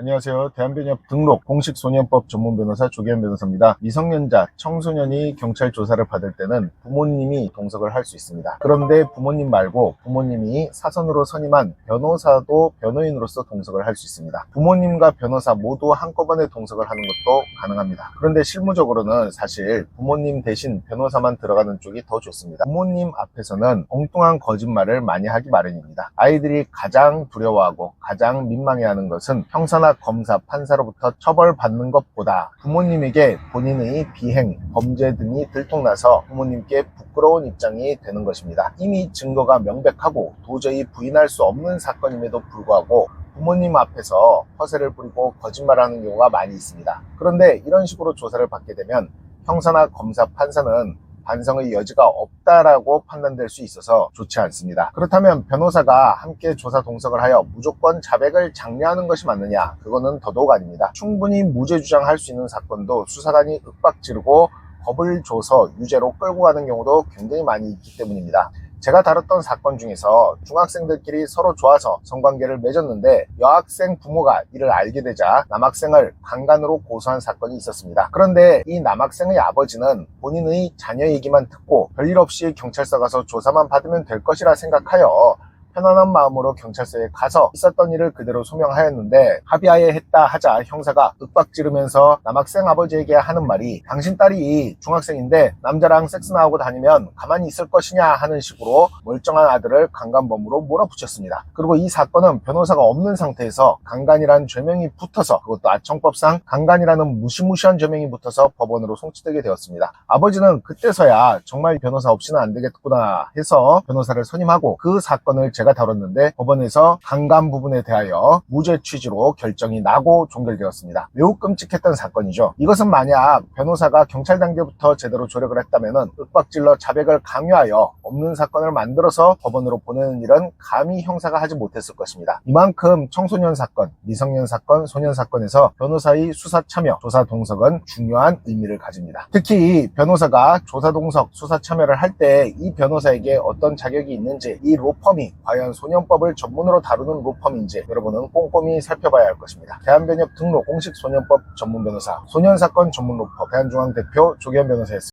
안녕하세요. 대한변협 등록 공식 소년법 전문 변호사 조기현 변호사입니다. 미성년자, 청소년이 경찰 조사를 받을 때는 부모님이 동석을 할 수 있습니다. 그런데 부모님 말고 부모님이 사선으로 선임한 변호사도 변호인으로서 동석을 할 수 있습니다. 부모님과 변호사 모두 한꺼번에 동석을 하는 것도 가능합니다. 그런데 실무적으로는 사실 부모님 대신 변호사만 들어가는 쪽이 더 좋습니다. 부모님 앞에서는 엉뚱한 거짓말을 많이 하기 마련입니다. 아이들이 가장 두려워하고 가장 민망해하는 것은 형사나 검사, 판사로부터 처벌받는 것보다 부모님에게 본인의 비행, 범죄 등이 들통나서 부모님께 부끄러운 입장이 되는 것입니다. 이미 증거가 명백하고 도저히 부인할 수 없는 사건임에도 불구하고 부모님 앞에서 허세를 부리고 거짓말하는 경우가 많이 있습니다. 그런데 이런 식으로 조사를 받게 되면 형사나 검사, 판사는 반성의 여지가 없다라고 판단될 수 있어서 좋지 않습니다. 그렇다면 변호사가 함께 조사 동석을 하여 무조건 자백을 장려하는 것이 맞느냐? 그거는 더더욱 아닙니다. 충분히 무죄 주장할 수 있는 사건도 수사관이 윽박지르고 겁을 줘서 유죄로 끌고 가는 경우도 굉장히 많이 있기 때문입니다. 제가 다뤘던 사건 중에서 중학생들끼리 서로 좋아서 성관계를 맺었는데 여학생 부모가 이를 알게 되자 남학생을 강간으로 고소한 사건이 있었습니다. 그런데 이 남학생의 아버지는 본인의 자녀 얘기만 듣고 별일 없이 경찰서 가서 조사만 받으면 될 것이라 생각하여 편안한 마음으로 경찰서에 가서 있었던 일을 그대로 소명하였는데 합의하에 했다 하자 형사가 윽박지르면서 남학생 아버지에게 하는 말이 당신 딸이 중학생인데 남자랑 섹스나 하고 다니면 가만히 있을 것이냐 하는 식으로 멀쩡한 아들을 강간범으로 몰아붙였습니다. 그리고 이 사건은 변호사가 없는 상태에서 강간이란 죄명이 붙어서, 그것도 아청법상 강간이라는 무시무시한 죄명이 붙어서 법원으로 송치되게 되었습니다. 아버지는 그때서야 정말 변호사 없이는 안 되겠구나 해서 변호사를 선임하고 그 사건을 제가 다뤘는데 법원에서 강간 부분에 대하여 무죄 취지로 결정이 나고 종결되었습니다. 매우 끔찍했던 사건이죠. 이것은 만약 변호사가 경찰 단계부터 제대로 조력을 했다면 윽박질러 자백을 강요하여 없는 사건을 만들어서 법원으로 보내는 일은 감히 형사가 하지 못했을 것입니다. 이만큼 청소년 사건, 미성년 사건, 소년 사건에서 변호사의 수사 참여, 조사 동석은 중요한 의미를 가집니다. 특히 변호사가 조사 동석, 수사 참여를 할 때 이 변호사에게 어떤 자격이 있는지, 이 로펌이 과연 소년법을 전문으로 다루는 로펌인지 여러분은 꼼꼼히 살펴봐야 할 것입니다. 대한변협 등록 공식 소년법 전문 변호사, 소년사건 전문 로펌 대한중앙 대표 조기현 변호사였습니다.